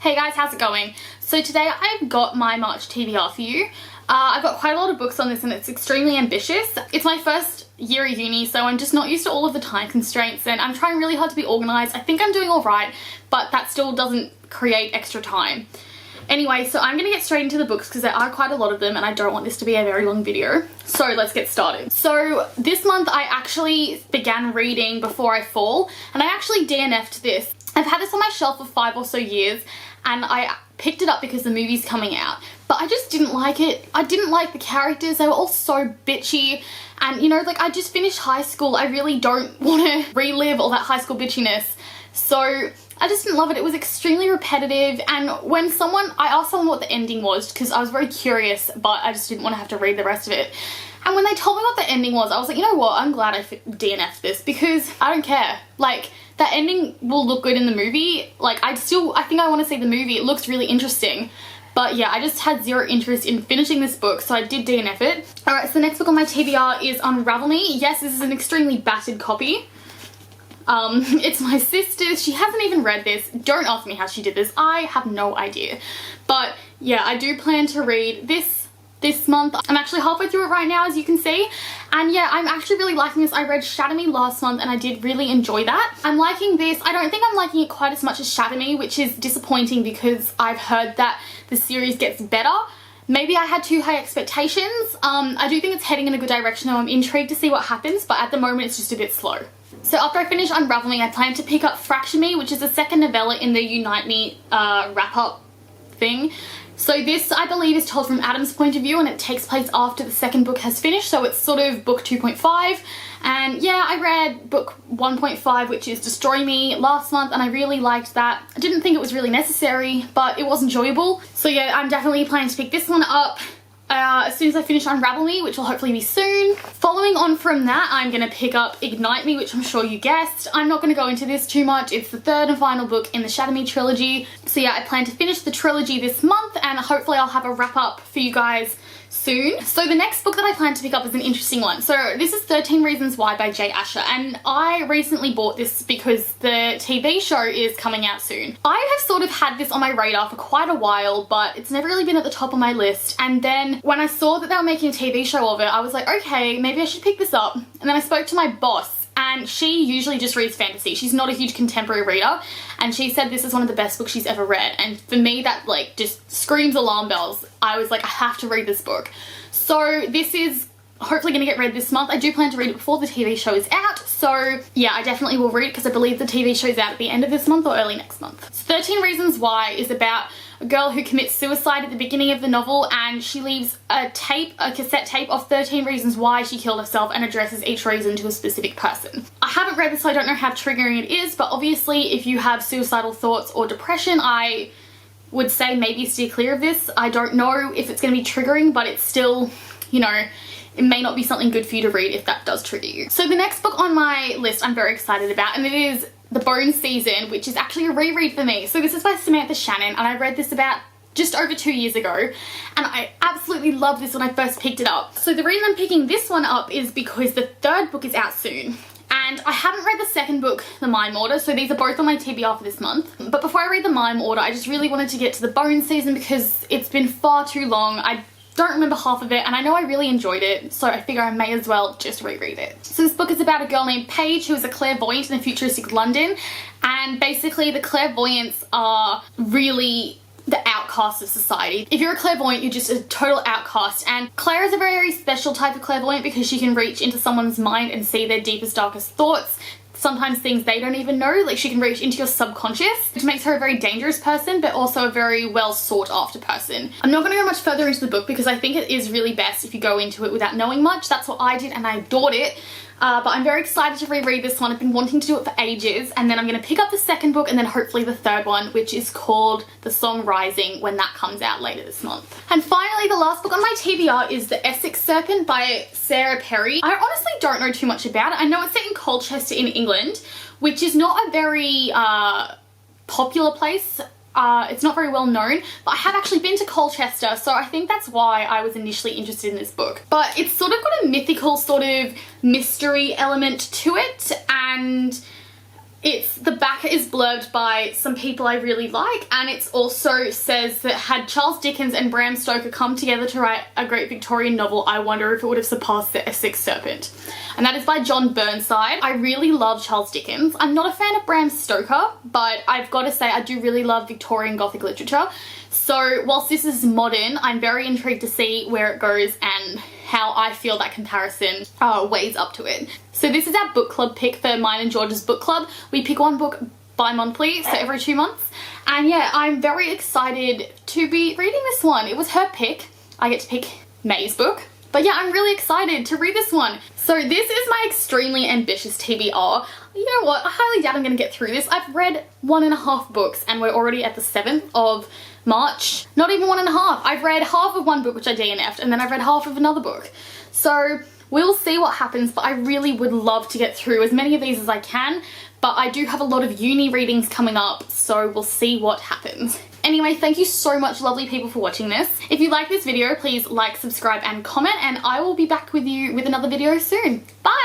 Hey guys, how's it going? So today I've got my March TBR for you. I've got quite a lot of books on this and it's extremely ambitious. It's my first year at uni, so I'm just not used to all of the time constraints and I'm trying really hard to be organised. I think I'm doing alright, but that still doesn't create extra time. Anyway, so I'm going to get straight into the books because there are quite a lot of them and I don't want this to be a very long video. So let's get started. So this month I actually began reading Before I Fall and I actually DNF'd this. I've had this on my shelf for 5 or so years and I picked it up because the movie's coming out, but I just didn't like it. I didn't like the characters. They were all so bitchy and you know, like I just finished high school. I really don't want to relive all that high school bitchiness. So I just didn't love it. It was extremely repetitive and when I asked someone what the ending was because I was very curious, but I just didn't want to have to read the rest of it. And when they told me what the ending was, I was like, you know what, I'm glad I DNF'd this because I don't care. Like, that ending will look good in the movie. Like, I think I want to see the movie. It looks really interesting. But yeah, I just had zero interest in finishing this book, so I did DNF it. Alright, so the next book on my TBR is Unravel Me. Yes, this is an extremely battered copy. It's my sister's. She hasn't even read this. Don't ask me how she did this. I have no idea. But yeah, I do plan to read this month. I'm actually halfway through it right now, as you can see. And yeah, I'm actually really liking this. I read Shatter Me last month and I did really enjoy that. I'm liking this. I don't think I'm liking it quite as much as Shatter Me, which is disappointing because I've heard that the series gets better. Maybe I had too high expectations. I do think it's heading in a good direction though. I'm intrigued to see what happens, but at the moment it's just a bit slow. So after I finish Unravel Me, I plan to pick up Fracture Me, which is the second novella in the Unite Me wrap-up thing. So this, I believe, is told from Adam's point of view and it takes place after the second book has finished, so it's sort of book 2.5. And yeah, I read book 1.5, which is Destroy Me, last month and I really liked that. I didn't think it was really necessary, but it was enjoyable. So yeah, I'm definitely planning to pick this one up as soon as I finish Unravel Me, which will hopefully be soon. Following on from that, I'm going to pick up Ignite Me, which I'm sure you guessed. I'm not going to go into this too much. It's the third and final book in the Shatter Me trilogy. So yeah, I plan to finish the trilogy this month and hopefully I'll have a wrap up for you guys soon. So the next book that I plan to pick up is an interesting one. So this is 13 Reasons Why by Jay Asher and I recently bought this because the TV show is coming out soon. I have sort of had this on my radar for quite a while, but it's never really been at the top of my list. And then when I saw that they were making a TV show of it, I was like, okay, maybe I should pick this up. And then I spoke to my boss and she usually just reads fantasy. She's not a huge contemporary reader and she said this is one of the best books she's ever read, and for me that like just screams alarm bells. I was like, I have to read this book. So this is hopefully going to get read this month. I do plan to read it before the TV show is out, so yeah, I definitely will read it because I believe the TV show is out at the end of this month or early next month. So 13 Reasons Why is about a girl who commits suicide at the beginning of the novel and she leaves a cassette tape of 13 reasons why she killed herself and addresses each reason to a specific person. I haven't read this, so I don't know how triggering it is, but obviously if you have suicidal thoughts or depression, I would say maybe steer clear of this. I don't know if it's going to be triggering, but it's still, you know, it may not be something good for you to read if that does trigger you. So the next book on my list I'm very excited about, and it is The Bone Season, which is actually a reread for me. So this is by Samantha Shannon and I read this about just over 2 years ago and I absolutely loved this when I first picked it up. So the reason I'm picking this one up is because the third book is out soon. And I haven't read the second book, The Mime Order, so these are both on my TBR for this month. But before I read The Mime Order, I just really wanted to get to The Bone Season because it's been far too long. I don't remember half of it and I know I really enjoyed it, so I figure I may as well just reread it. So this book is about a girl named Paige who is a clairvoyant in a futuristic London, and basically the clairvoyants are really the outcast of society. If you're a clairvoyant, you're just a total outcast, and Claire is a very special type of clairvoyant because she can reach into someone's mind and see their deepest, darkest thoughts. Sometimes things they don't even know, like she can reach into your subconscious, which makes her a very dangerous person but also a very well sought after person. I'm not going to go much further into the book because I think it is really best if you go into it without knowing much. That's what I did and I adored it. But I'm very excited to reread this one. I've been wanting to do it for ages, and then I'm going to pick up the second book and then hopefully the third one, which is called The Song Rising, when that comes out later this month. And finally, the last book on my TBR is The Essex Second by Sarah Perry. I honestly don't know too much about it. I know it's set in Colchester in England, which is not a very popular place. It's not very well known, but I have actually been to Colchester, so I think that's why I was initially interested in this book. But it's sort of got a mythical sort of mystery element to it, and The back is blurbed by some people I really like, and it also says that had Charles Dickens and Bram Stoker come together to write a great Victorian novel, I wonder if it would have surpassed the Essex Serpent. And that is by John Burnside. I really love Charles Dickens. I'm not a fan of Bram Stoker, but I've got to say I do really love Victorian Gothic literature. So whilst this is modern, I'm very intrigued to see where it goes and how I feel that comparison weighs up to it. So this is our book club pick for mine and George's book club. We pick one book bi-monthly, so every 2 months. And yeah, I'm very excited to be reading this one. It was her pick. I get to pick May's book. But yeah, I'm really excited to read this one. So this is my extremely ambitious TBR. You know what? I highly doubt I'm going to get through this. I've read 1.5 books and we're already at the 7th of March. Not even 1.5. I've read half of one book, which I DNF'd, and then I've read half of another book. So we'll see what happens, but I really would love to get through as many of these as I can. But I do have a lot of uni readings coming up, so we'll see what happens. Anyway, thank you so much, lovely people, for watching this. If you like this video, please like, subscribe, and comment, and I will be back with you with another video soon. Bye!